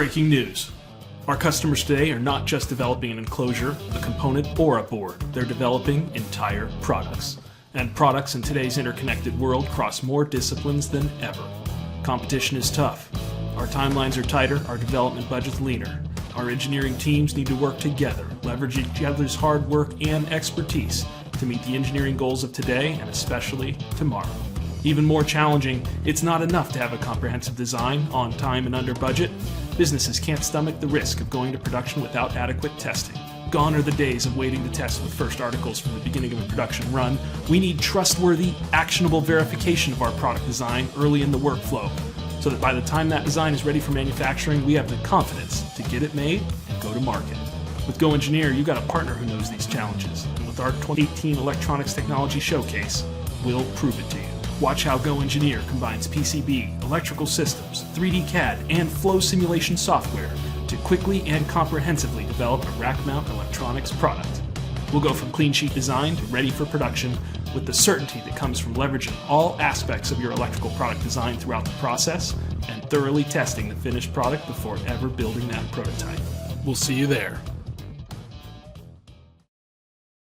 Breaking news. Our customers today are not just developing an enclosure, a component, or a board. They're developing entire products. And products in today's interconnected world cross more disciplines than ever. Competition is tough. Our timelines are tighter, our development budget's leaner. Our engineering teams need to work together, leverage each other's hard work and expertise to meet the engineering goals of today and especially tomorrow. Even more challenging, it's not enough to have a comprehensive design on time and under budget. Businesses can't stomach the risk of going to production without adequate testing. Gone are the days of waiting to test with first articles from the beginning of a production run. We need trustworthy, actionable verification of our product design early in the workflow, so that by the time that design is ready for manufacturing, we have the confidence to get it made and go to market. With GoEngineer, you've got a partner who knows these challenges, and with our 2018 Electronics Technology Showcase, we'll prove it to you. Watch how GoEngineer combines PCB, electrical systems, 3D CAD, and flow simulation software to quickly and comprehensively develop a rack-mount electronics product. We'll go from clean sheet design to ready for production with the certainty that comes from leveraging all aspects of your electrical product design throughout the process and thoroughly testing the finished product before ever building that prototype. We'll see you there.